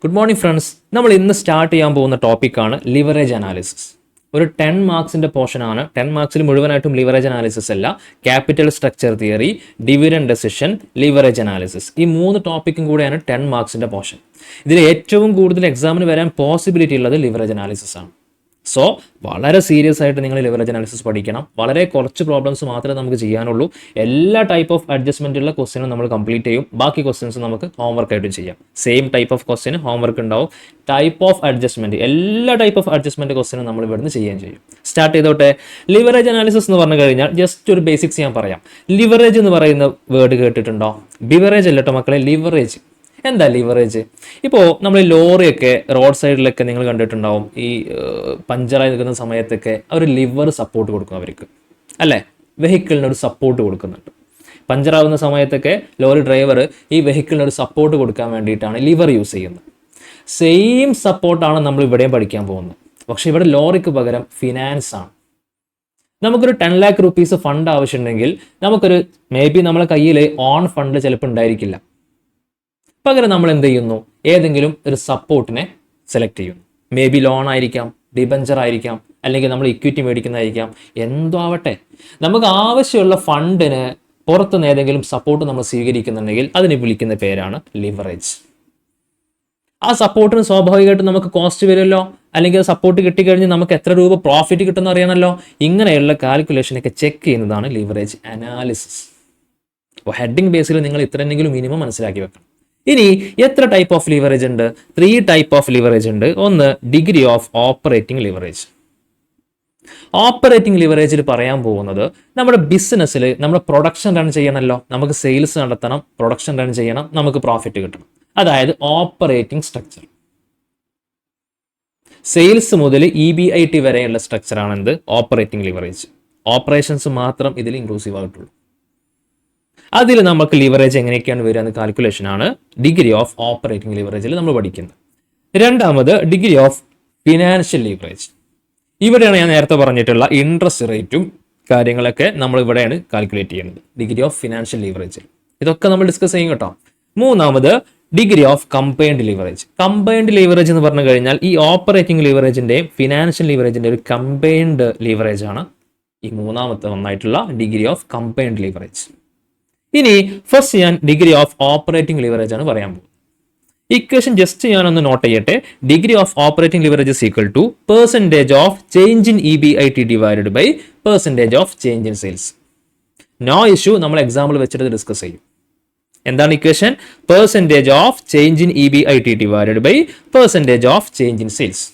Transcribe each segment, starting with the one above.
Good morning friends. നമ്മൾ ഇന്ന് start ചെയ്യാൻ പോകുന്ന ടോപ്പിക്കാണ് ലിവറേജ് അനാലിസിസ്. ഒരു 10 മാർക്സിൻ്റെ പോർഷനാണ്. 10 മാർക്സിൽ മുഴുവനായിട്ടും ലിവറേജ് അനാലിസിസ് അല്ല, capital structure theory, dividend decision, leverage analysis, ഈ 3 ടോപ്പിക്കും കൂടെയാണ് 10 മാർക്സിൻ്റെ പോർഷൻ. ഇതിൽ ഏറ്റവും കൂടുതൽ എക്സാമിന് വരാൻ പോസിബിലിറ്റി ഉള്ളത് ലിവറേജ് അനാലിസിസ് ആണ്. സോ വളരെ സീരിയസ് ആയിട്ട് നിങ്ങൾ ലിവറേജ് അനാലിസിസ് പഠിക്കണം. വളരെ കുറച്ച് പ്രോബ്ലംസ് മാത്രമേ നമുക്ക് ചെയ്യാനുള്ളൂ. എല്ലാ ടൈപ്പ് ഓഫ് അഡ്ജസ്റ്റ്മെൻറ്റുള്ള ക്വസ്റ്റ്യനും നമ്മൾ കംപ്ലീറ്റ് ചെയ്യും. ബാക്കി ക്വസ്റ്റ്യൻസ് നമുക്ക് ഹോംവർക്ക് ആയിട്ടും ചെയ്യാം. Same type of question homework ഉണ്ടാവും. ടൈപ്പ് ഓഫ് അഡ്ജസ്റ്റ്മെൻറ്റ്, എല്ലാ ടൈപ്പ് ഓഫ് അഡ്ജസ്റ്റ്മെൻറ്റ് ക്വസ്റ്റ്യനും നമ്മൾ ഇവിടുന്ന് ചെയ്യുകയും ചെയ്യും. സ്റ്റാർട്ട് ചെയ്തോട്ടെ. ലിവറേജ് അനാലിസിസ് എന്ന് പറഞ്ഞു കഴിഞ്ഞാൽ ജസ്റ്റ് ഒരു ബേസിക്സ് ഞാൻ പറയാം. ലിവറേജ് എന്ന് പറയുന്ന വേർഡ് കേട്ടിട്ടുണ്ടോ? ബിവറേജ് അല്ലട്ടോ മക്കളെ, ലിവറേജ്. എന്താ ലിവറേജ്? ഇപ്പോൾ നമ്മൾ ലോറിയൊക്കെ റോഡ് സൈഡിലൊക്കെ നിങ്ങൾ കണ്ടിട്ടുണ്ടാവും. ഈ പഞ്ചറായി നിൽക്കുന്ന സമയത്തൊക്കെ അവർ ലിവർ സപ്പോർട്ട് കൊടുക്കും അവർക്ക്, അല്ലേ? വെഹിക്കിളിന് ഒരു സപ്പോർട്ട് കൊടുക്കുന്നുണ്ട്. പഞ്ചറാവുന്ന സമയത്തൊക്കെ ലോറി ഡ്രൈവർ ഈ വെഹിക്കിളിന് ഒരു സപ്പോർട്ട് കൊടുക്കാൻ വേണ്ടിയിട്ടാണ് ലിവർ യൂസ് ചെയ്യുന്നത്. സെയിം സപ്പോർട്ടാണ് നമ്മൾ ഇവിടെയും പഠിക്കാൻ പോകുന്നത്. പക്ഷേ ഇവിടെ ലോറിക്ക് പകരം ഫിനാൻസ് ആണ്. നമുക്കൊരു 10 lakh rupees ഫണ്ട് ആവശ്യമുണ്ടെങ്കിൽ നമുക്കൊരു മേ ബി നമ്മളെ കയ്യിൽ ഓൺ ഫണ്ട് ചിലപ്പോൾ ഉണ്ടായിരിക്കില്ല. പകരം നമ്മൾ എന്ത് ചെയ്യുന്നു? ഏതെങ്കിലും ഒരു സപ്പോർട്ടിനെ സെലക്ട് ചെയ്യുന്നു. മേ ബി ലോൺ ആയിരിക്കാം, ഡിബഞ്ചർ ആയിരിക്കാം, അല്ലെങ്കിൽ നമ്മൾ ഇക്വിറ്റി മേടിക്കുന്നതായിരിക്കാം, എന്തോ ആവട്ടെ. നമുക്ക് ആവശ്യമുള്ള ഫണ്ടിന് പുറത്തുനിന്ന് ഏതെങ്കിലും സപ്പോർട്ട് നമ്മൾ സ്വീകരിക്കുന്നുണ്ടെങ്കിൽ അതിന് വിളിക്കുന്ന പേരാണ് ലിവറേജ്. ആ സപ്പോർട്ടിന് സ്വാഭാവികമായിട്ടും നമുക്ക് കോസ്റ്റ് വരുമല്ലോ, അല്ലെങ്കിൽ സപ്പോർട്ട് കിട്ടിക്കഴിഞ്ഞ് നമുക്ക് എത്ര രൂപ പ്രോഫിറ്റ് കിട്ടുമെന്ന് അറിയണമല്ലോ. ഇങ്ങനെയുള്ള കാൽക്കുലേഷനൊക്കെ ചെക്ക് ചെയ്യുന്നതാണ് ലിവറേജ് അനാലിസിസ്. അപ്പോൾ ഹെഡിങ് ബേസിൽ നിങ്ങൾ ഇത്രയെങ്കിലും മിനിമം മനസ്സിലാക്കി വെക്കണം. ഇനി എത്ര ടൈപ്പ് ഓഫ് ലിവറേജ് ഉണ്ട്? 3 ടൈപ്പ് ഓഫ് ലിവറേജ് ഉണ്ട്. ഒന്ന് degree of operating leverage. Operating ലിവറേജിൽ പറയാൻ പോകുന്നത് നമ്മുടെ ബിസിനസ്സിൽ നമ്മുടെ പ്രൊഡക്ഷൻ റൺ ചെയ്യണമല്ലോ, നമുക്ക് സെയിൽസ് നടത്തണം, പ്രൊഡക്ഷൻ റൺ ചെയ്യണം, നമുക്ക് പ്രോഫിറ്റ് കിട്ടണം. അതായത് ഓപ്പറേറ്റിംഗ് സ്ട്രക്ചർ. സെയിൽസ് മുതൽ EBIT വരെയുള്ള സ്ട്രക്ചറാണ് എന്ത്? Operating leverage. ഓപ്പറേഷൻസ് മാത്രം ഇതിൽ ഇൻക്ലൂസീവ് ആയിട്ടുള്ളൂ. അതിൽ നമുക്ക് ലിവറേജ് എങ്ങനെയൊക്കെയാണ് വരിക എന്ന് കാൽക്കുലേഷനാണ് ഡിഗ്രി ഓഫ് ഓപ്പറേറ്റിംഗ് ലിവറേജിൽ നമ്മൾ പഠിക്കുന്നത്. രണ്ടാമത് ഡിഗ്രി ഓഫ് ഫിനാൻഷ്യൽ ലിവറേജ്. ഇവിടെയാണ് ഞാൻ നേരത്തെ പറഞ്ഞിട്ടുള്ള ഇൻട്രസ്റ്റ് റേറ്റും കാര്യങ്ങളൊക്കെ നമ്മൾ ഇവിടെയാണ് കാൽക്കുലേറ്റ് ചെയ്യുന്നത്, ഡിഗ്രി ഓഫ് ഫിനാൻഷ്യൽ ലിവറേജിൽ. ഇതൊക്കെ നമ്മൾ ഡിസ്കസ് ചെയ്യും കേട്ടോ. മൂന്നാമത് degree of combined leverage. Combined leverage എന്ന് പറഞ്ഞു കഴിഞ്ഞാൽ ഈ ഓപ്പറേറ്റിംഗ് ലിവറേജിന്റെയും ഫിനാൻഷ്യൽ ലിവറേജിന്റെ ഒരു കമ്പൈൻഡ് ലിവറേജ് ആണ് ഈ മൂന്നാമത്തെ ഒന്നായിട്ടുള്ള ഡിഗ്രി ഓഫ് കമ്പൈൻഡ് ലിവറേജ്. ഇനി ഫസ്റ്റ് ഞാൻ ഡിഗ്രി ഓഫ് ഓപ്പറേറ്റിംഗ് ലിവറേജ് ആണ് പറയാൻ പോകുന്നത്. ഇക്വേഷൻ ജസ്റ്റ് ഞാനൊന്ന് നോട്ട് ചെയ്യട്ടെ. Degree of operating leverage is equal to percentage of change in EBIT divided by percentage of change in sales. No issue, നമ്മൾ example വെച്ചിട്ട് discuss ചെയ്യും. എന്താണ് equation? Percentage of change in EBIT divided by percentage of change in sales.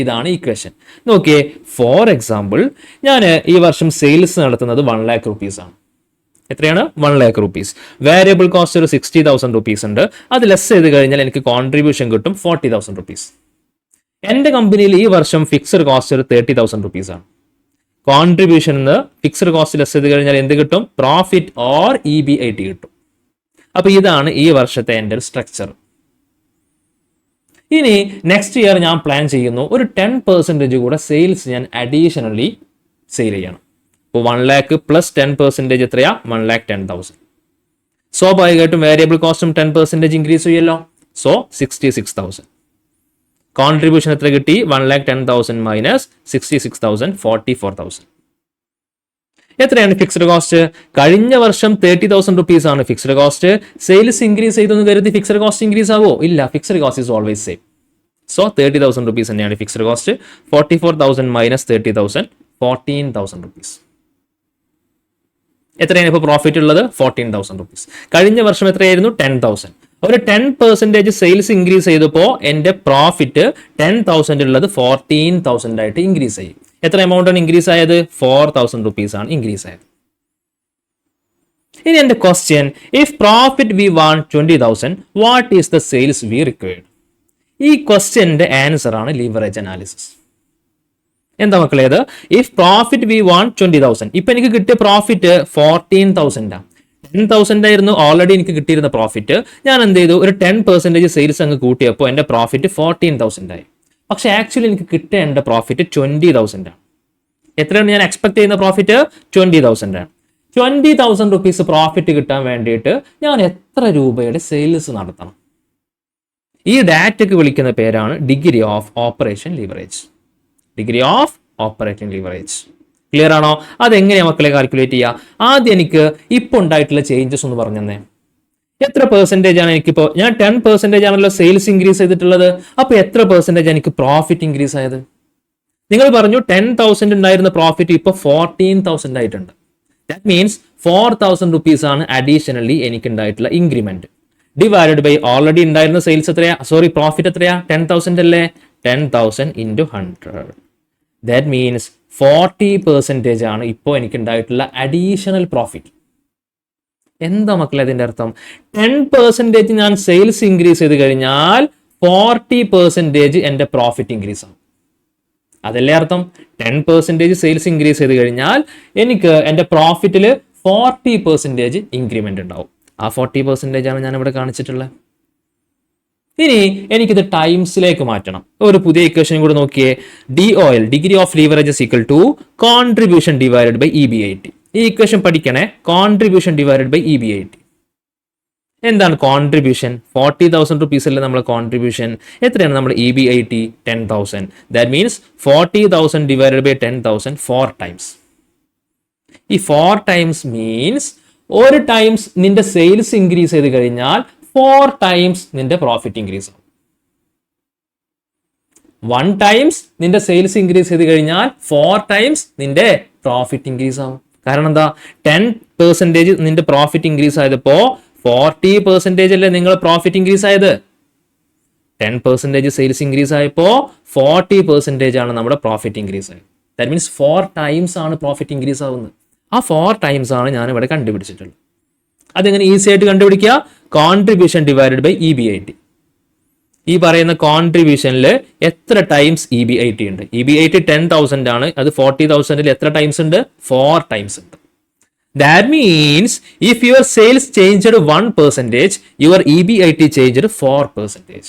ഇതാണ് equation. നോക്കിയേ, for example ഞാൻ ഈ വർഷം sales നടത്തുന്നത് 1 lakh rupees ആണ്. എത്രയാണ്? 1 lakh rupees. വേരിയബിൾ കോസ്റ്റ് ഒരു 60,000 rupees ഉണ്ട്. അത് ലെസ് ചെയ്ത് കഴിഞ്ഞാൽ എനിക്ക് കോൺട്രിബ്യൂഷൻ കിട്ടും 40,000 rupees. എൻ്റെ കമ്പനിയിൽ ഈ വർഷം ഫിക്സഡ് കോസ്റ്റ് ഒരു 30,000 rupees ആണ്. കോൺട്രിബ്യൂഷൻ ഫിക്സഡ് കോസ്റ്റ് ലെസ് ചെയ്ത് കഴിഞ്ഞാൽ എന്ത് കിട്ടും? പ്രോഫിറ്റ് ഓർ EBIT കിട്ടും. അപ്പൊ ഇതാണ് ഈ വർഷത്തെ എൻ്റെ ഒരു സ്ട്രക്ചർ. ഇനി നെക്സ്റ്റ് ഇയർ ഞാൻ പ്ലാൻ ചെയ്യുന്നു ഒരു 10% കൂടെ സെയിൽസ് ഞാൻ അഡീഷണലി സെയിൽ ചെയ്യണം. 1 lakh പ്ലസ് 10% എത്രയാ? 1,10,000. സ്വാഭാവികമായിട്ടും വേരിയബിൾ കോസ്റ്റും 10% ഇൻക്രീസ് ചെയ്യല്ലോ. സോ 66,000. കോൺട്രിബ്യൂഷൻ എത്ര കിട്ടി? 1,10,000 മൈനസ് 66,000, 44,000. എത്രയാണ് ഫിക്സ്ഡ് കോസ്റ്റ്? കഴിഞ്ഞ വർഷം 30,000 rupees ആണ് ഫിക്സ്ഡ് കോസ്റ്റ്. സെയിൽസ് ഇൻക്രീസ് ചെയ്തെന്ന് കരുതി ഫിക്സ്ഡ് കോസ്റ്റ് ഇൻക്രീസ് ആവോ? ഇല്ല, fixed cost is always same. So 30,000 rupees തന്നെയാണ് ഫിക്സ്ഡ് കോസ്റ്റ്. 44,000 minus 30,000, 14,000 rupees. എത്രയാണ് ഇപ്പോൾ പ്രോഫിറ്റ് ഉള്ളത്? 14,000 rupees. കഴിഞ്ഞ വർഷം എത്രയായിരുന്നു? 10,000. ഒരു 10% സെയിൽസ് ഇൻക്രീസ് ചെയ്തപ്പോൾ എൻ്റെ പ്രോഫിറ്റ് 10,000 ഉള്ളത് 14,000 ആയിട്ട് ഇൻക്രീസ് ആയി. എത്ര എമൗണ്ട് ആണ് ഇൻക്രീസ് ആയത്? 4,000 rupees ആണ് ഇൻക്രീസ് ആയത്. ഇനി എൻ്റെ question, if profit we want 20,000, what is the sales we required? ഈ ക്വസ്റ്റ്യൻ്റെ ആൻസർ ആണ് ലിവറേജ് അനാലിസിസ്. എന്താ മക്കളേത്? ഇഫ് പ്രോഫിറ്റ് വി വാണ്ട് 20,000, ഇപ്പൊ എനിക്ക് കിട്ടിയ പ്രോഫിറ്റ് 14,000 ആണ്. 10,000 ആയിരുന്നു ഓൾറെഡി എനിക്ക് കിട്ടിയിരുന്ന പ്രോഫിറ്റ്. ഞാൻ എന്ത് ചെയ്തു? ഒരു 10% സെയിൽസ് അങ്ങ് കൂട്ടിയപ്പോൾ എൻ്റെ പ്രോഫിറ്റ് 14,000 ആയി. പക്ഷെ ആക്ച്വലി എനിക്ക് കിട്ടേണ്ട പ്രോഫിറ്റ് 20,000 ആണ്. എത്രയാണ് ഞാൻ എക്സ്പെക്ട് ചെയ്യുന്ന പ്രോഫിറ്റ്? 20,000 ആണ്. 20,000 rupees പ്രോഫിറ്റ് കിട്ടാൻ വേണ്ടിയിട്ട് ഞാൻ എത്ര രൂപയുടെ സെയിൽസ് നടത്തണം? ഈ ഡാറ്റയ്ക്ക് വിളിക്കുന്ന പേരാണ് degree of operation leverage. Degree of operating leverage. Clear ആണോ? അതെങ്ങനെയാണ് മക്കളെ കാൽക്കുലേറ്റ് ചെയ്യുക? ആദ്യം എനിക്ക് ഇപ്പോൾ ഉണ്ടായിട്ടുള്ള ചേഞ്ചസ് ഒന്ന് പറഞ്ഞു തന്നെ. എത്ര പെർസെൻറ്റേജ് ആണ് എനിക്കിപ്പോൾ, ഞാൻ 10% ആണല്ലോ സെയിൽസ് ഇൻക്രീസ് ചെയ്തിട്ടുള്ളത്. അപ്പോൾ എത്ര പെർസെൻറ്റേജ് എനിക്ക് പ്രോഫിറ്റ് ഇൻക്രീസ് ആയത്? നിങ്ങൾ പറഞ്ഞു 10,000 ഉണ്ടായിരുന്ന പ്രോഫിറ്റ് ഇപ്പോൾ 14,000 ആയിട്ടുണ്ട്. ദാറ്റ് മീൻസ് 4,000 റുപ്പീസ് ആണ് അഡീഷണലി എനിക്ക് ഉണ്ടായിട്ടുള്ള ഇൻക്രിമെന്റ്. ഡിവൈഡഡ് ബൈ ഓൾറെഡി ഉണ്ടായിരുന്ന സെയിൽസ് എത്രയാ, സോറി പ്രോഫിറ്റ് എത്രയാ, 10,000 അല്ലേ? 10,000 into 100. ദാറ്റ് മീൻസ് 40% ആണ് ഇപ്പോൾ എനിക്ക് ഉണ്ടായിട്ടുള്ള അഡീഷണൽ പ്രോഫിറ്റ്. എന്താ മക്കളെ അതിന്റെ അർത്ഥം? 10% ഞാൻ സെയിൽസ് ഇൻക്രീസ് ചെയ്ത് കഴിഞ്ഞാൽ 40% എന്റെ പ്രോഫിറ്റ് ഇൻക്രീസ് ആവും. അതല്ലേ അർത്ഥം? 10% സെയിൽസ് ഇൻക്രീസ് ചെയ്ത് കഴിഞ്ഞാൽ എനിക്ക് എന്റെ പ്രോഫിറ്റിൽ 40% ഇൻക്രിമെന്റ് ഉണ്ടാവും. ആ 40% ആണ് ഞാൻ ഇവിടെ കാണിച്ചിട്ടുള്ളത്. ഇനി എനിക്കിത് ടൈംസിലേക്ക് മാറ്റണം. ഒരു പുതിയ ഇക്വേഷൻ കൂടെ നോക്കിയേ. DOL, degree of leverage equal to contribution divided by EBIT. ഈ ഇക്വേഷൻ പഠിക്കണേ. Contribution divided by EBIT. എന്താണ് കോൺട്രിബ്യൂഷൻ? 40,000 റുപ്പീസ് അല്ലേ നമ്മുടെ കോൺട്രിബ്യൂഷൻ. എത്രയാണ് നമ്മുടെ EBIT? 10,000. That means 40,000 divided by 10,000 4 times. ഈ 4 ടൈംസ് മീൻസ് ഒരു ടൈംസ് നിന്റെ സെയിൽസ് ഇൻക്രീസ് ചെയ്ത് കഴിഞ്ഞാൽ 4 ടൈംസ് നിന്റെ പ്രോഫിറ്റ് ഇൻക്രീസ് ആവും. 1 ടൈംസ് നിന്റെ സെയിൽസ് ഇൻക്രീസ് ചെയ്ത് കഴിഞ്ഞാൽ 4 ടൈംസ് നിന്റെ പ്രോഫിറ്റ് ഇൻക്രീസ് ആവും. കാരണം എന്താ? 10% നിന്റെ പ്രോഫിറ്റ് ഇൻക്രീസ് ആയപ്പോ 40% അല്ലേ നിങ്ങളുടെ പ്രോഫിറ്റ് ഇൻക്രീസ് ആയത്. 10% സെയിൽസ് ഇൻക്രീസ് ആയപ്പോ 40% ആണ് നമ്മുടെ പ്രോഫിറ്റ് ഇൻക്രീസ് ആയത്. ദാറ്റ് മീൻസ് 4 ടൈംസ് ആണ് പ്രോഫിറ്റ് ഇൻക്രീസ് ആവുന്നത്. ആ 4 ടൈംസ് ആണ് ഞാൻ ഇവിടെ കണ്ടുപിടിച്ചിട്ടുള്ളത്. അതെങ്ങനെ ഈസി ആയിട്ട് കണ്ടുപിടിക്കുക? Contribution divided by EBIT. ഈ പറയുന്ന കോൺട്രിബ്യൂഷനിൽ എത്ര ടൈംസ് EBIT ഉണ്ട്? EBIT 10,000 ആണ്. അത് 40,000 എത്ര ടൈംസ് ഉണ്ട്? 4 ടൈംസ് ഉണ്ട്. That means if your sales changed 1%, your EBIT changed 4%.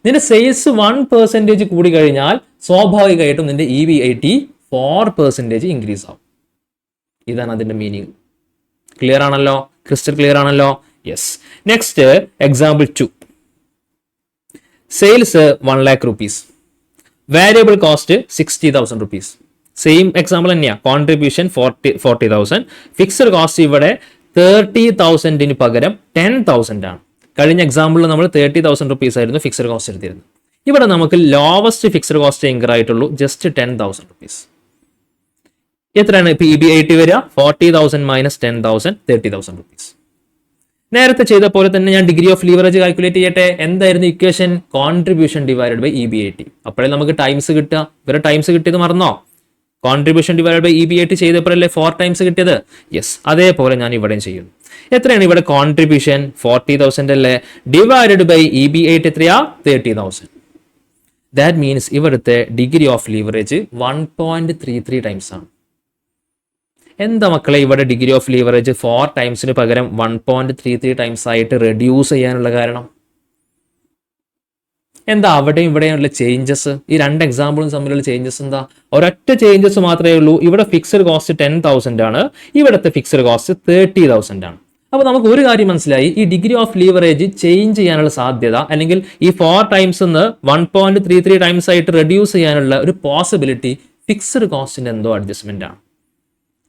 നിന്റെ സെയിൽസ് 1% കൂടി കഴിഞ്ഞാൽ സ്വാഭാവികമായിട്ടും നിന്റെ EBIT 4% ഇൻക്രീസ് ആവും. ഇതാണ് അതിന്റെ മീനിങ്. ക്ലിയർ ആണല്ലോ? ക്രിസ്റ്റൽ ക്ലിയർ ആണല്ലോ? Yes. Next example 2. Sales 1 lakh rupees, variable cost 60,000 rupees. Same example തന്നെയാണ്. കോൺട്രിബ്യൂഷൻ 40,000. ഫിക്സഡ് കോസ്റ്റ് ഇവിടെ 30,000 പകരം 10,000 ആണ്. കഴിഞ്ഞ എക്സാമ്പിളിൽ നമ്മൾ 30,000 റുപ്പീസ് ആയിരുന്നു ഫിക്സഡ് കോസ്റ്റ് എടുത്തിരുന്നത്. ഇവിടെ നമുക്ക് ലോവസ്റ്റ് ഫിക്സഡ് കോസ്റ്റ് ഇൻകർ ആയിട്ടുള്ളൂ, ജസ്റ്റ് 10,000 റുപ്പീസ്. എത്രയാണ് ഇപ്പൊ EBIT വരിക? 40,000 മൈനസ് 10,000, 30,000 റുപ്പീസ്. നേരത്തെ ചെയ്ത പോലെ തന്നെ ഞാൻ ഡിഗ്രി ഓഫ് ലീവറേജ് കാൽക്കുലേറ്റ് ചെയ്യട്ടെ. എന്തായിരുന്നു equation? Contribution divided by EBIT. അപ്പോഴേ നമുക്ക് ടൈംസ് കിട്ടുക. ഇവരെ ടൈംസ് കിട്ടിയത് മറന്നോ? കോൺട്രിബ്യൂഷൻ ഡിവൈഡ് ബൈ EBIT ചെയ്തപ്പോഴല്ലേ 4 ടൈംസ് കിട്ടിയത്? യെസ്. അതേപോലെ ഞാൻ ഇവിടെയും ചെയ്യുന്നു. എത്രയാണ് ഇവിടെ കോൺട്രിബ്യൂഷൻ? 40,000 അല്ലേ? ഡിവൈഡഡ് ബൈ EBIT എത്രയാ? 30,000. ദാറ്റ് മീൻസ് ഇവിടുത്തെ ഡിഗ്രി ഓഫ് ലീവറേജ് 1.33 ടൈംസ് ആണ്. എന്താ മക്കളെ ഇവിടെ ഡിഗ്രി ഓഫ് ലീവറേജ് 4 ടൈംസിന് പകരം 1.33 ടൈംസ് ആയിട്ട് റെഡ്യൂസ് ചെയ്യാനുള്ള കാരണം എന്താ? അവിടെയും ഇവിടെയുള്ള ചേഞ്ചസ്, ഈ 2 എക്സാമ്പിളും തമ്മിലുള്ള ചേഞ്ചസ് എന്താ? ഒരൊറ്റ ചേഞ്ചസ് മാത്രമേ ഉള്ളൂ. ഇവിടെ ഫിക്സഡ് കോസ്റ്റ് 10,000 ആണ്, ഇവിടുത്തെ ഫിക്സഡ് കോസ്റ്റ് 30,000 ആണ്. അപ്പോൾ നമുക്ക് ഒരു കാര്യം മനസ്സിലായി. ഈ ഡിഗ്രി ഓഫ് ലീവറേജ് ചേഞ്ച് ചെയ്യാനുള്ള സാധ്യത, അല്ലെങ്കിൽ ഈ 4 ടൈംസ് നിന്ന് 1.33 ടൈംസ് ആയിട്ട് റെഡ്യൂസ് ചെയ്യാനുള്ള ഒരു പോസിബിലിറ്റി ഫിക്സഡ് കോസ്റ്റിന്റെ എന്തോ അഡ്ജസ്റ്റ്മെന്റ് ആണ്.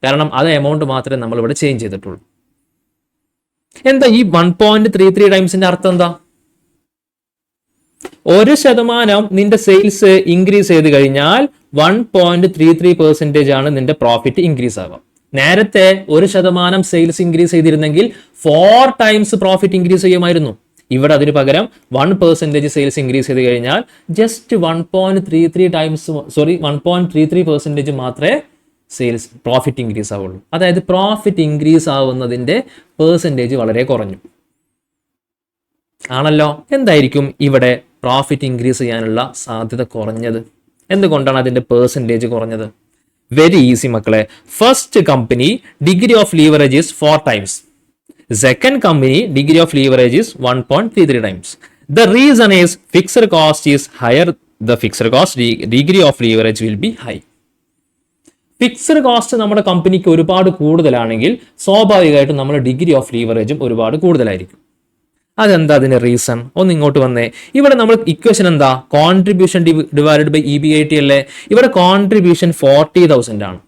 കാരണം അത് എമൗണ്ട് മാത്രമേ നമ്മൾ ഇവിടെ ചേഞ്ച് ചെയ്തിട്ടുള്ളൂ. എന്താ ഈ 1.33 ടൈംസിന്റെ അർത്ഥം എന്താ? 1% നിന്റെ സെയിൽസ് ഇൻക്രീസ് ചെയ്ത് കഴിഞ്ഞാൽ 1.33% ആണ് നിന്റെ പ്രോഫിറ്റ് ഇൻക്രീസ് ആവുക. നേരത്തെ 1% സെയിൽസ് ഇൻക്രീസ് ചെയ്തിരുന്നെങ്കിൽ 4 ടൈംസ് പ്രോഫിറ്റ് ഇൻക്രീസ് ചെയ്യുമായിരുന്നു. ഇവിടെ അതിന് പകരം 1% സെയിൽസ് ഇൻക്രീസ് ചെയ്ത് കഴിഞ്ഞാൽ ജസ്റ്റ് 1.33% മാത്രമേ സെയിൽസ് പ്രോഫിറ്റ് ഇൻക്രീസ് ആവുള്ളൂ. അതായത് പ്രോഫിറ്റ് ഇൻക്രീസ് ആവുന്നതിന്റെ പെർസെൻറ്റേജ് വളരെ കുറഞ്ഞു ആണല്ലോ. എന്തായിരിക്കും ഇവിടെ പ്രോഫിറ്റ് ഇൻക്രീസ് ചെയ്യാനുള്ള സാധ്യത കുറഞ്ഞത്? എന്തുകൊണ്ടാണ് അതിന്റെ പെർസെൻറ്റേജ് കുറഞ്ഞത്? വെരി ഈസി മക്കളെ. First company degree of leverage is 4 times. Second company degree of leverage is 1.33 times. The reason is fixed cost is higher. The fixed cost degree of leverage will be high. Fixed cost നമ്മുടെ കമ്പനിക്ക് ഒരുപാട് കൂടുതലാണെങ്കിൽ സ്വാഭാവികമായിട്ടും നമ്മുടെ degree of ലീവറേജും ഒരുപാട് കൂടുതലായിരിക്കും. അതെന്താ അതിന്റെ റീസൺ? ഒന്ന് ഇങ്ങോട്ട് വന്നേ. ഇവിടെ നമ്മൾ ഇക്വേഷൻ എന്താ? കോൺട്രിബ്യൂഷൻ ഡിവൈഡഡ് ബൈ EBIT അല്ലേ? ഇവിടെ കോൺട്രിബ്യൂഷൻ 40,000 ആണ്.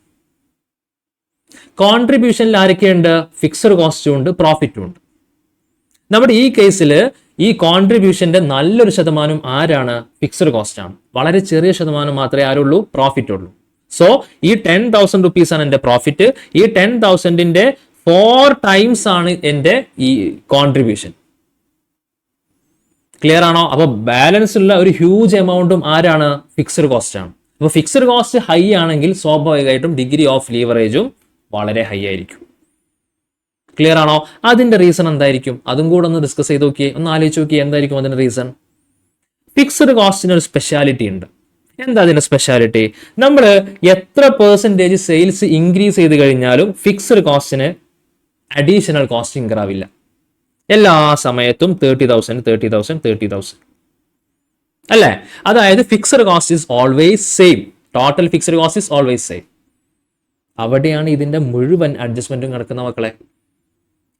കോൺട്രിബ്യൂഷനിൽ ആരൊക്കെയുണ്ട്? ഫിക്സഡ് കോസ്റ്റും ഉണ്ട്, പ്രോഫിറ്റും ഉണ്ട്. നമ്മുടെ ഈ കേസിൽ ഈ കോൺട്രിബ്യൂഷന്റെ നല്ലൊരു ശതമാനം ആരാണ്? ഫിക്സഡ് കോസ്റ്റ് ആണ്. വളരെ ചെറിയ ശതമാനം മാത്രമേ ആരുള്ളൂ? പ്രോഫിറ്റ് ഉള്ളൂ. സോ ഈ 10,000 റുപ്പീസ് ആണ് എന്റെ പ്രോഫിറ്റ്. ഈ 10,000ന്റെ 4 ടൈംസ് ആണ് എന്റെ ഈ കോൺട്രിബ്യൂഷൻ. ക്ലിയർ ആണോ? അപ്പൊ ബാലൻസ് ഉള്ള ഒരു ഹ്യൂജ് എമൗണ്ടും ആരാണ്? ഫിക്സഡ് കോസ്റ്റ് ആണ്. അപ്പൊ ഫിക്സഡ് കോസ്റ്റ് ഹൈ ആണെങ്കിൽ സ്വാഭാവികമായിട്ടും ഡിഗ്രി ഓഫ് ലീവറേജും വളരെ ഹൈ ആയിരിക്കും. ക്ലിയർ ആണോ? അതിന്റെ റീസൺ എന്തായിരിക്കും? അതും കൂടെ ഒന്ന് ഡിസ്കസ് ചെയ്ത് നോക്കിയേ, ഒന്ന് ആലോചിച്ച് നോക്കിയേ, എന്തായിരിക്കും അതിന്റെ റീസൺ? ഫിക്സഡ് കോസ്റ്റിന് ഒരു സ്പെഷ്യാലിറ്റി ഉണ്ട്. എന്താ അതിന്റെ സ്പെഷ്യാലിറ്റി? നമ്മൾ എത്ര പെർസെൻറ്റേജ് സെയിൽസ് ഇൻക്രീസ് ചെയ്ത് കഴിഞ്ഞാലും ഫിക്സഡ് കോസ്റ്റിന് അഡീഷണൽ കോസ്റ്റ് ഇൻക്രാവില്ല. എല്ലാ സമയത്തും 30,000 അല്ലേ? അതായത് fixed cost is always same. Total fixed cost is always same. അവിടെയാണ് ഇതിന്റെ മുഴുവൻ അഡ്ജസ്റ്റ്മെന്റും നടക്കുന്ന മക്കളെ.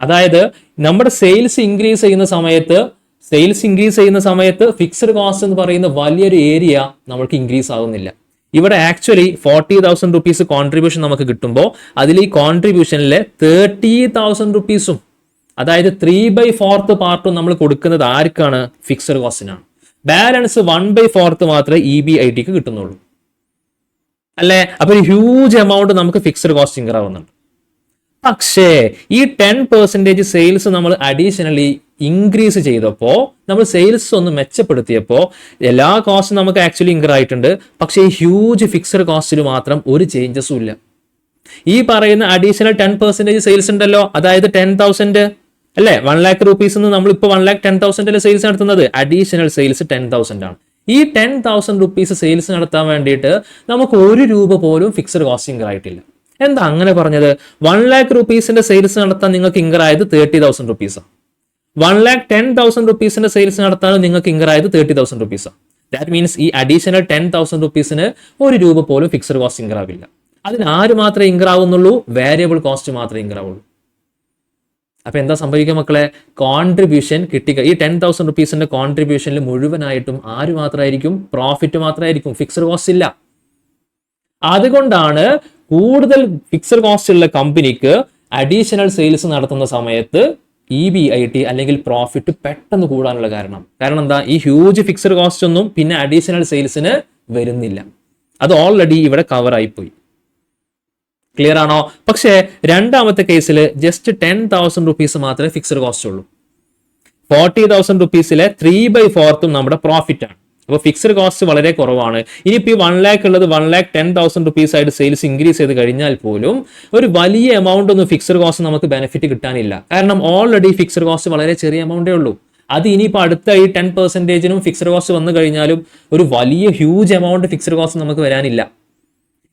അതായത് നമ്മുടെ സെയിൽസ് ഇൻക്രീസ് ചെയ്യുന്ന സമയത്ത് ഫിക്സഡ് കോസ്റ്റ് എന്ന് പറയുന്ന വലിയൊരു ഏരിയ നമുക്ക് ഇൻക്രീസ് ആകുന്നില്ല. ഇവിടെ ആക്ച്വലി 40,000 റുപ്പീസ് കോൺട്രിബ്യൂഷൻ നമുക്ക് കിട്ടുമ്പോൾ അതിൽ ഈ കോൺട്രിബ്യൂഷനിലെ 30,000 റുപ്പീസും, അതായത് 3/4 പാർട്ടും നമ്മൾ കൊടുക്കുന്നത് ആർക്കാണ്? ഫിക്സഡ് കോസ്റ്റിനാണ്. ബാലൻസ് 1/4 മാത്രമേ EBITക്ക് കിട്ടുന്നുള്ളൂ അല്ലേ? അപ്പൊ ഒരു ഹ്യൂജ് എമൗണ്ട് നമുക്ക് ഫിക്സഡ് കോസ്റ്റ് ഇൻക്രീസ് ആവുന്നുണ്ട്. പക്ഷേ ഈ 10% സെയിൽസ് നമ്മൾ അഡീഷണലി ഇൻക്രീസ് ചെയ്തപ്പോൾ, നമ്മൾ സെയിൽസ് ഒന്ന് മെച്ചപ്പെടുത്തിയപ്പോൾ എല്ലാ കോസ്റ്റും നമുക്ക് ആക്ച്വലി ഇൻക്രീസ് ആയിട്ടുണ്ട്. പക്ഷേ ഈ ഹ്യൂജ് ഫിക്സഡ് കോസ്റ്റിൽ മാത്രം ഒരു ചേഞ്ചസും ഇല്ല. ഈ പറയുന്ന അഡീഷണൽ 10% സെയിൽസ് ഉണ്ടല്ലോ, അതായത് 10,000 അല്ലേ, 1,00,000 റുപ്പീസ് നമ്മൾ ഇപ്പോൾ 1,10,000 സെയിൽസ് നടത്തുന്നത്. അഡീഷണൽ സെയിൽസ് 10,000 ആണ്. ഈ 10,000 റുപ്പീസ് സെയിൽസ് നടത്താൻ വേണ്ടിയിട്ട് നമുക്ക് 1 രൂപ പോലും ഫിക്സഡ് കോസ്റ്റ് ഇൻക്രീസ് ആയിട്ടില്ല. എന്താ അങ്ങനെ പറഞ്ഞത്? 1,00,000 റുപ്പീസിന്റെ സെയിൽസ് നടത്താൻ നിങ്ങൾക്ക് ഇൻക്രീസ് ആയത് 30,000 റുപ്പീസാണ്. 1,10,000 റുപ്പീസിന്റെ സെയിൽസ് നടത്താനും നിങ്ങൾക്ക് ഇൻക്രീസ് ആയത് 30,000 റുപ്പീസാണ്. ദാറ്റ് മീൻസ് ഈ അഡീഷണൽ 10,000 റുപ്പീസിന് 1 രൂപ പോലും ഫിക്സഡ് കോസ്റ്റ് ഇൻക്രീസ് ആവില്ല. അതിന് ആര് മാത്രമേ ഇൻക്രീസ് ആവുന്നുള്ളൂ? വേരിയബിൾ കോസ്റ്റ് മാത്രമേ ഇൻക്രീസ് ആവുള്ളൂ. അപ്പൊ എന്താ സംഭവിക്കുക മക്കളെ? കോൺട്രിബ്യൂഷൻ കിട്ടി, ഈ 10,000 റുപ്പീസിന്റെ കോൺട്രിബ്യൂഷനിൽ മുഴുവനായിട്ടും ആര് മാത്രമായിരിക്കും? പ്രോഫിറ്റ് മാത്രമായിരിക്കും, ഫിക്സഡ് കോസ്റ്റ് ഇല്ല. അതുകൊണ്ടാണ് കൂടുതൽ ഫിക്സഡ് കോസ്റ്റ് ഉള്ള കമ്പനിക്ക് അഡീഷണൽ സെയിൽസ് നടത്തുന്ന സമയത്ത് EBIT അല്ലെങ്കിൽ പ്രോഫിറ്റ് പെട്ടെന്ന് കൂടാനുള്ള കാരണം എന്താ? ഈ ഹ്യൂജ് ഫിക്സഡ് കോസ്റ്റ് ഒന്നും പിന്നെ അഡീഷണൽ സെയിൽസിന് വരുന്നില്ല. അത് ഓൾറെഡി ഇവിടെ കവർ ആയിപ്പോയി. ക്ലിയർ ആണോ? പക്ഷേ രണ്ടാമത്തെ കേസിൽ ജസ്റ്റ് 10,000 റുപ്പീസ് മാത്രമേ ഫിക്സഡ് കോസ്റ്റ് ഉള്ളൂ. 40,000 റുപ്പീസിലെ 3/4 നമ്മുടെ പ്രോഫിറ്റ് ആണ്. അപ്പോൾ ഫിക്സഡ് കോസ്റ്റ് വളരെ കുറവാണ്. ഇനിയിപ്പോൾ ഈ 1,00,000 ഉള്ളത് 1,10,000 റുപ്പീസ് ആയിട്ട് സെയിൽസ് ഇൻക്രീസ് ചെയ്ത് കഴിഞ്ഞാൽ പോലും ഒരു വലിയ എമൗണ്ട് ഒന്നും ഫിക്സഡ് കോസ്റ്റ് നമുക്ക് ബെനിഫിറ്റ് കിട്ടാനില്ല. കാരണം ഓൾറെഡി ഫിക്സഡ് കോസ്റ്റ് വളരെ ചെറിയ എമൗണ്ടേ ഉള്ളൂ. അത് ഇനിയിപ്പോൾ അടുത്ത ഈ 10%നും ഫിക്സഡ് കോസ്റ്റ് വന്നു കഴിഞ്ഞാലും ഒരു വലിയ ഹ്യൂജ് എമൗണ്ട് ഫിക്സഡ് കോസ്റ്റ് നമുക്ക് വരാനില്ല.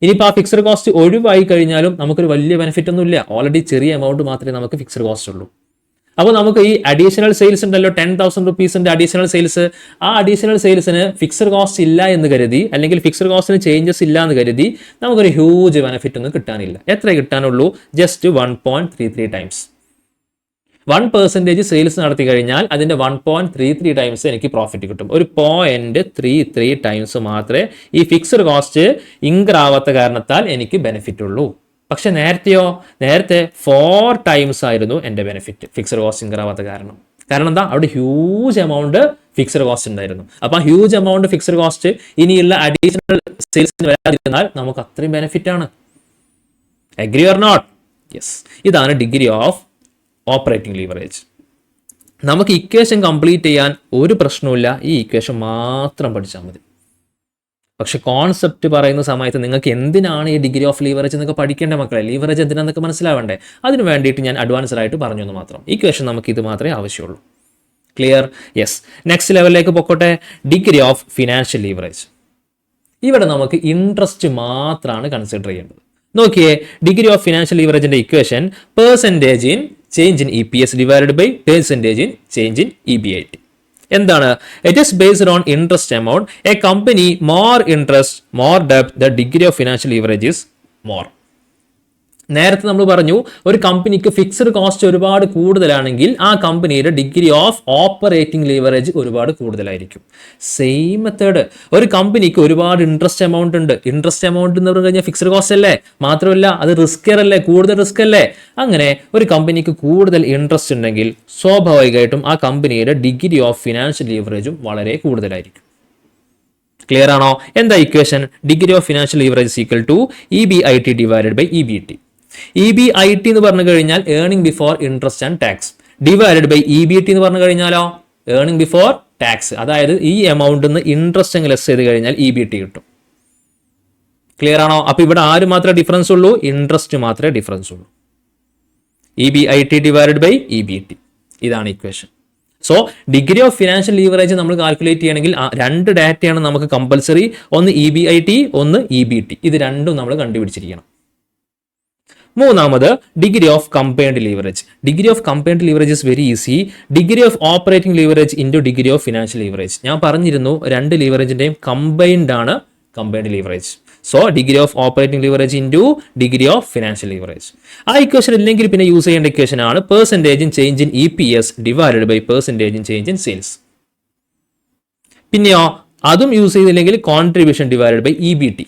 ഇനിയിപ്പോൾ ആ ഫിക്സഡ് കോസ്റ്റ് ഒഴിവായി കഴിഞ്ഞാലും നമുക്കൊരു വലിയ ബെനിഫിറ്റ് ഒന്നും ഇല്ല. ഓൾറെഡി ചെറിയ എമൗണ്ട് മാത്രമേ നമുക്ക് ഫിക്സഡ് കോസ്റ്റ് ഉള്ളൂ. അപ്പോൾ നമുക്ക് ഈ അഡീഷണൽ സെയിൽസ് ഉണ്ടല്ലോ, 10,000 റുപ്പീസിന്റെ അഡീഷണൽ സെയിൽസ്, ആ അഡീഷണൽ സെയിൽസിന് ഫിക്സഡ് കോസ്റ്റ് ഇല്ല എന്ന് കരുതി, അല്ലെങ്കിൽ ഫിക്സഡ് കോസ്റ്റിന് ചേഞ്ചസ് ഇല്ല എന്ന് കരുതി നമുക്കൊരു ഹ്യൂജ് ബെനിഫിറ്റ് ഒന്നും കിട്ടാനില്ല. എത്ര കിട്ടാനുള്ളൂ? Just 1.33 times. 1% സെയിൽസ് നടത്തി കഴിഞ്ഞാൽ അതിന്റെ 1.33 ടൈംസ് എനിക്ക് പ്രോഫിറ്റ് കിട്ടും. ഒരു 0.33 ടൈംസ് മാത്രമേ ഈ ഫിക്സഡ് കോസ്റ്റ് ഇൻക്രീസ് ആവാത്ത കാരണത്താൽ എനിക്ക് ബെനിഫിറ്റ് ഉള്ളൂ. പക്ഷെ നേരത്തെ 4 ടൈംസ് ആയിരുന്നു എൻ്റെ ബെനിഫിറ്റ്, ഫിക്സഡ് കോസ്റ്റ് ഇൻക്രീസ് ആവാത്ത കാരണം എന്താ? അവിടെ ഹ്യൂജ് എമൗണ്ട് ഫിക്സഡ് കോസ്റ്റ് ഉണ്ടായിരുന്നു. അപ്പൊ ആ ഹ്യൂജ് എമൗണ്ട് ഫിക്സഡ് കോസ്റ്റ് ഇനിയുള്ള അഡീഷണൽ സെയിൽസിന് വരാതിരുന്നാൽ നമുക്ക് അത്രയും ബെനിഫിറ്റ് ആണ്. Agree or not? യെസ്. ഇതാണ് ഡിഗ്രി ഓഫ് ഓപ്പറേറ്റിംഗ് ലീവറേജ്. നമുക്ക് ഇക്വേഷൻ കംപ്ലീറ്റ് ചെയ്യാൻ ഒരു പ്രശ്നവുമില്ല, ഈ ഇക്വേഷൻ മാത്രം പഠിച്ചാൽ മതി. പക്ഷെ കോൺസെപ്റ്റ് പറയുന്ന സമയത്ത് നിങ്ങൾക്ക് എന്തിനാണ് ഈ ഡിഗ്രി ഓഫ് ലീവറേജ് എന്നൊക്കെ പഠിക്കേണ്ട മക്കളെ? ലീവറേജ് എന്തിനാന്നൊക്കെ മനസ്സിലാവണ്ടേ? അതിന് വേണ്ടിയിട്ട് ഞാൻ അഡ്വാൻസ്ഡ് ആയിട്ട് പറഞ്ഞു എന്ന് മാത്രം. ഇക്വേഷൻ നമുക്ക് ഇത് മാത്രമേ ആവശ്യമുള്ളൂ. ക്ലിയർ? യെസ്. നെക്സ്റ്റ് ലെവലിലേക്ക് പൊക്കോട്ടെ. Degree of financial leverage. ഇവിടെ നമുക്ക് ഇൻട്രസ്റ്റ് മാത്രമാണ് കൺസിഡർ ചെയ്യേണ്ടത്. നോക്കിയേ, ഡിഗ്രി ഓഫ് ഫിനാൻഷ്യൽ ലീവറേജിന്റെ equation percentage in change in EPS divided by percentage in change in EBIT. എന്താണ്? It is based on interest amount. A company more interest more ഡെപ്റ്റ്, the degree of financial leverage is more. നേരത്തെ നമ്മൾ പറഞ്ഞു ഒരു കമ്പനിക്ക് fixed cost ഒരുപാട് കൂടുതലാണെങ്കിൽ ആ കമ്പനിയുടെ ഡിഗ്രി ഓഫ് ഓപ്പറേറ്റിംഗ് ലിവറേജ് ഒരുപാട് കൂടുതലായിരിക്കും. സെയിം മെത്തേഡ്, ഒരു കമ്പനിക്ക് ഒരുപാട് ഇൻട്രസ്റ്റ് എമൗണ്ട് ഉണ്ട്. ഇൻട്രസ്റ്റ് എമൗണ്ട് എന്ന് പറഞ്ഞു കഴിഞ്ഞാൽ ഫിക്സ്ഡ് കോസ്റ്റ് അല്ലേ, മാത്രമല്ല അത് റിസ്കർ അല്ലേ, കൂടുതൽ റിസ്ക് അല്ലേ. അങ്ങനെ ഒരു കമ്പനിക്ക് കൂടുതൽ ഇൻട്രസ്റ്റ് ഉണ്ടെങ്കിൽ സ്വാഭാവികമായിട്ടും ആ കമ്പനിയുടെ ഡിഗ്രി ഓഫ് ഫിനാൻഷ്യൽ ലിവറേജും വളരെ കൂടുതലായിരിക്കും. ക്ലിയർ ആണോ? എന്താ equation? Degree of financial leverage equal to EBIT divided by EBT. EBIT എന്ന് പറഞ്ഞു കഴിഞ്ഞാൽ earning before interest and tax divided by EBT എന്ന് പറഞ്ഞു കഴിഞ്ഞാലോ ഏർണിംഗ് ബിഫോർ ടാക്സ്. അതായത് ഈ എമൗണ്ട് നിന്ന് ഇൻട്രസ്റ്റ് ലെസ് ചെയ്ത് കഴിഞ്ഞാൽ EBT കിട്ടും. ക്ലിയർ ആണോ? അപ്പൊ ഇവിടെ ആര് മാത്രമേ ഡിഫറൻസ് ഉള്ളൂ? ഇൻട്രസ്റ്റ് മാത്രമേ ഡിഫറൻസ് ഉള്ളൂ. EBIT divided by EBT. ഇതാണ് equation. So degree of financial leverage നമ്മൾ കാൽക്കുലേറ്റ് ചെയ്യണമെങ്കിൽ രണ്ട് ഡാറ്റയാണ് നമുക്ക് കമ്പൽസറി. ഒന്ന് EBIT, ഒന്ന് EBT. ഇത് രണ്ടും നമ്മൾ കണ്ടുപിടിച്ചിരിക്കണം. മൂന്നാമത് degree of combined leverage. Degree of combined leverage is very easy. Degree of operating leverage into degree of financial leverage. ഞാൻ പറഞ്ഞിരുന്നു രണ്ട് ലീവറേജിന്റെയും കമ്പൈൻഡ് ആണ് combined leverage. So degree of operating leverage into degree of financial leverage. ആ equation ഇല്ലെങ്കിൽ പിന്നെ use ചെയ്യേണ്ട equation ആണ് percentage in change in EPS divided by percentage in change in sales. പിന്നെയോ അതും യൂസ് ചെയ്തില്ലെങ്കിൽ contribution divided by EBT.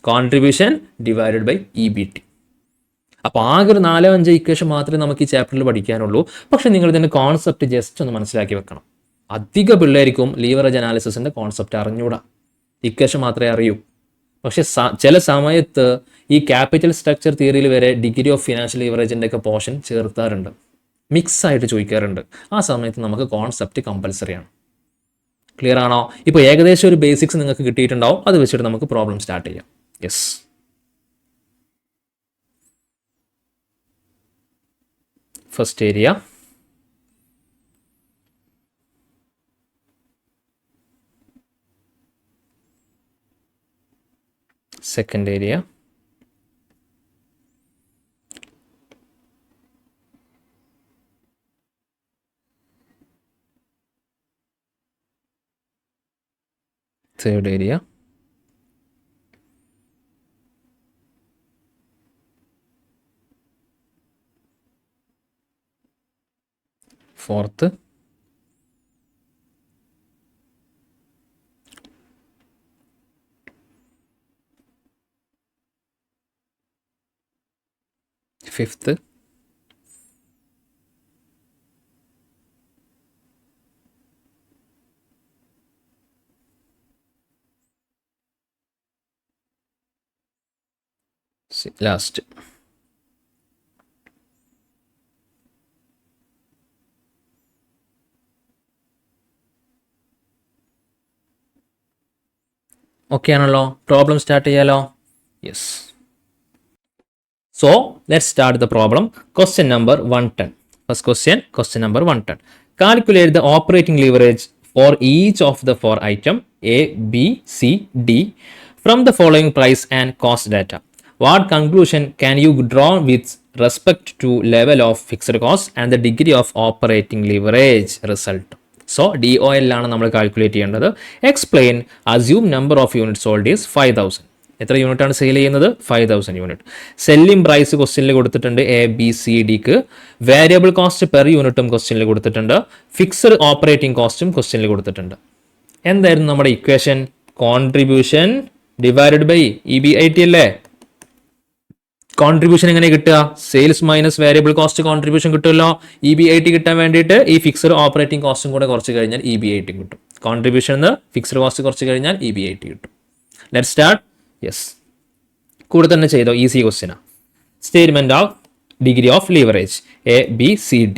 Contribution divided by EBT. അപ്പോൾ ആകെ ഒരു 4-5 ഇക്വേഷൻ മാത്രമേ നമുക്ക് ഈ ചാപ്റ്ററിൽ പഠിക്കാനുള്ളൂ. പക്ഷെ നിങ്ങൾ ഇതിന്റെ കോൺസെപ്റ്റ് ജസ്റ്റ് ഒന്ന് മനസ്സിലാക്കി വെക്കണം. അധിക പിള്ളേർക്കും ലീവറേജ് അനാലിസിസിന്റെ കോൺസെപ്റ്റ് അറിഞ്ഞൂടാ, ഇക്വേഷൻ മാത്രമേ അറിയൂ. പക്ഷെ ചില സമയത്ത് ഈ ക്യാപിറ്റൽ സ്ട്രക്ചർ തിയറിയിൽ വരെ ഡിഗ്രി ഓഫ് ഫിനാൻഷ്യൽ ലീവറേജിന്റെ ഒക്കെ പോർഷൻ ചേർത്താറുണ്ട്, മിക്സ് ആയിട്ട് ചോദിക്കാറുണ്ട്. ആ സമയത്ത് നമുക്ക് കോൺസെപ്റ്റ് കമ്പൽസറി ആണ്. ക്ലിയർ ആണോ? ഇപ്പോൾ ഏകദേശം ഒരു ബേസിക്സ് നിങ്ങൾക്ക് കിട്ടിയിട്ടുണ്ടാവും. അത് വെച്ചിട്ട് നമുക്ക് പ്രോബ്ലം സ്റ്റാർട്ട് ചെയ്യാം. Yes, first area, second area, third area, fourth, fifth, last. Okay ആണല്ലോ? പ്രോബ്ലം സ്റ്റാർട്ട് ചെയ്യാലോ? Yes. So let's start the problem. Question number 110. First question number 110. Calculate the operating leverage for each of the four items A, B, C, D from the following price and cost data. What conclusion can you draw with respect to level of fixed cost and the degree of operating leverage result? So DOL ആണ് നമ്മൾ calculate ചെയ്യേണ്ടത്. Explain. Assume number of units sold is 5000. എത്ര unit ആണ് sale ചെയ്യുന്നത്? 5000 unit. Selling price ക്വസ്റ്റ്യനിൽ കൊടുത്തിട്ടുണ്ട് ABCDക്ക്. Variable cost per യൂണിറ്റും ക്വസ്റ്റ്യനിൽ കൊടുത്തിട്ടുണ്ട്. ഫിക്സഡ് ഓപ്പറേറ്റിംഗ് കോസ്റ്റും ക്വസ്റ്റ്യനിൽ കൊടുത്തിട്ടുണ്ട്. എന്തായിരുന്നു നമ്മുടെ equation? Contribution divided by EBIT അല്ലേ? കോൺട്രിബ്യൂഷൻ എങ്ങനെ കിട്ടുക? Sales minus variable cost contribution കിട്ടുമല്ലോ. EBIT കിട്ടാൻ വേണ്ടിയിട്ട് ഈ ഫിക്സഡ് ഓപ്പറേറ്റിംഗ് കോസ്റ്റും കൂടെ കുറച്ച് കഴിഞ്ഞാൽ EBIT കിട്ടും. കോൺട്രിബ്യൂഷൻ ഫിക്സഡ് കോസ്റ്റ് കുറച്ച് കഴിഞ്ഞാൽ EBIT കിട്ടും. Let's start. യെസ്, കൂടെ തന്നെ ചെയ്തോ, ഈസി ക്വസ്റ്റ്യനാണ്. Statement of degree of leverage ABCD.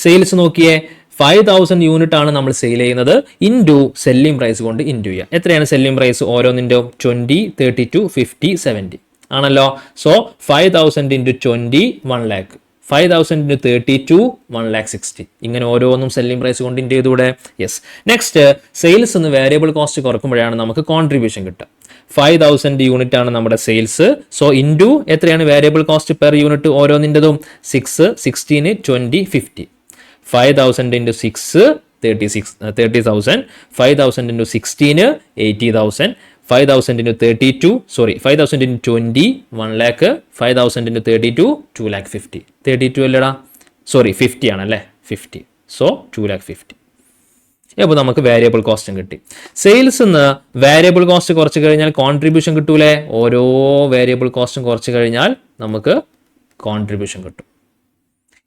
Sales നോക്കിയേ, 5000 യൂണിറ്റ് ആണ് നമ്മൾ സെയിൽ ചെയ്യുന്നത്. ഇൻറ്റു സെല്ലിംഗ് പ്രൈസ് കൊണ്ട് ഇൻറ്റു ചെയ്യുക. എത്രയാണ് സെല്ലിംഗ് പ്രൈസ് ഓരോന്നിൻ്റെ? 20, 32, 50, 70 ആണല്ലോ. So 5000 into 20 1 lakh, 5000 into 32 1,60,000. ഇങ്ങനെ ഓരോന്നും സെല്ലിംഗ് പ്രൈസ് കൊണ്ട് ഇൻറ്റു ചെയ്തുകൂടെ? യെസ്. നെക്സ്റ്റ്, സെയിൽസ് എന്ന് വേരിയബിൾ കോസ്റ്റ് കുറക്കുമ്പോഴാണ് നമുക്ക് കോൺട്രിബ്യൂഷൻ കിട്ടുക. 5000 യൂണിറ്റ് ആണ് നമ്മുടെ സെയിൽസ്. സോ ഇൻറ്റു എത്രയാണ് വേരിയബിൾ കോസ്റ്റ് പെർ യൂണിറ്റ് ഓരോന്നിൻ്റെതും? 6, 16, 20, 50. 5000 into 6 30,000, 5000 into 16 80,000, 5,000 into 32, sorry, 5,000 into 20, 1 lakh, 5,000 into 32, 2 lakh 50. 32 അല്ലടാ, സോറി 50 ആണല്ലേ, 50. So 2 lakh 50. അപ്പോൾ നമുക്ക് വേരിയബിൾ കോസ്റ്റും കിട്ടി. സെയിൽസ് നിന്ന് വേരിയബിൾ കോസ്റ്റ് കുറച്ച് കഴിഞ്ഞാൽ കോൺട്രിബ്യൂഷൻ കിട്ടൂലേ? ഓരോ വേരിയബിൾ കോസ്റ്റും കുറച്ച് കഴിഞ്ഞാൽ നമുക്ക് കോൺട്രിബ്യൂഷൻ കിട്ടും.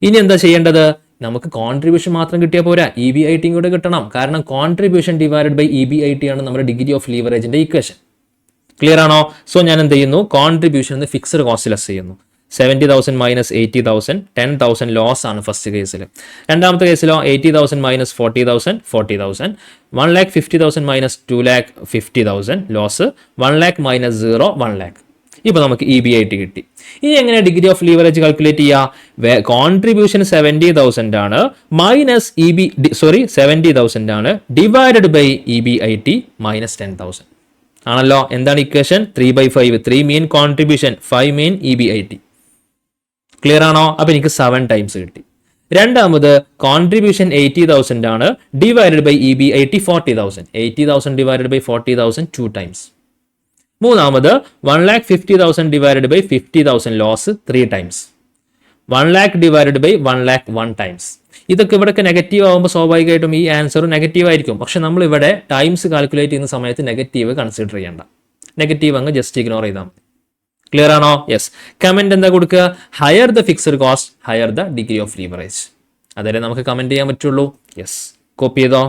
ഇനി എന്താ ചെയ്യേണ്ടത്? നമുക്ക് കോൺട്രിബ്യൂഷൻ മാത്രം കിട്ടിയാൽ പോരാ, EBIT കൂടെ കിട്ടണം. കാരണം കോൺട്രിബ്യൂഷൻ ഡിവൈഡഡ് ബൈ EBIT ആണ് നമ്മുടെ ഡിഗ്രി ഓഫ് ലീവറേജിന്റെ ഇക്വേഷൻ. ക്ലിയർ ആണോ? സോ ഞാൻ എന്ത് ചെയ്യുന്നു? കോൺട്രിബ്യൂഷൻ എന്ന് ഫിക്സഡ് കോസ്റ്റ് ലെസ് ചെയ്യുന്നു. 70,000 മൈനസ് 80,000, 10,000 ലോസ് ആണ് ഫസ്റ്റ് കേസിൽ. രണ്ടാമത്തെ കേസിലോ 80,000 minus 40,000, 40,000. 1,50,000 minus 2,50,000 loss. 1 lakh minus 0, 1 lakh. ഇപ്പോൾ നമുക്ക് EBIT കിട്ടി. ഇനി എങ്ങനെ ഡിഗ്രി ഓഫ് ലീവറേജ് കാൽക്കുലേറ്റ് ചെയ്യുക? കോൺട്രിബ്യൂഷൻ 70,000 ആണ്, മൈനസ് 70,000 ആണ്, ഡിവൈഡഡ് ബൈ EBIT മൈനസ് 10,000 ആണല്ലോ. എന്താണ് ഇക്വേഷൻ? 3/5. 3 മീൻ കോൺട്രിബ്യൂഷൻ, 5 മീൻ EBIT. ക്ലിയർ ആണോ? അപ്പൊ എനിക്ക് 7 ടൈംസ് കിട്ടി. രണ്ടാമത് കോൺട്രിബ്യൂഷൻ 80,000 ആണ്, divided by EBIT 40,000. 80,000 divided by 40,000 2 times. മൂന്നാമത് 1,50,000 divided by 50,000 loss 3 times. 1 lakh divided by 1 lakh 1 times. ഇതൊക്കെ ഇവിടെയൊക്കെ നെഗറ്റീവ് ആകുമ്പോൾ സ്വാഭാവികമായിട്ടും ഈ ആൻസർ നെഗറ്റീവ് ആയിരിക്കും. പക്ഷെ നമ്മൾ ഇവിടെ ടൈംസ് കാൽക്കുലേറ്റ് ചെയ്യുന്ന സമയത്ത് നെഗറ്റീവ് കൺസിഡർ ചെയ്യേണ്ട. നെഗറ്റീവ് അങ്ങ് ജസ്റ്റ് ഇഗ്നോർ ചെയ്താൽ മതി. ക്ലിയർ ആണോ? യെസ്. കമന്റ് എന്താ കൊടുക്കുക? Higher the fixed cost, higher the degree of leverage. അതല്ലേ നമുക്ക് കമന്റ് ചെയ്യാൻ പറ്റുള്ളൂ. യെസ്, കോപ്പി ചെയ്തോ.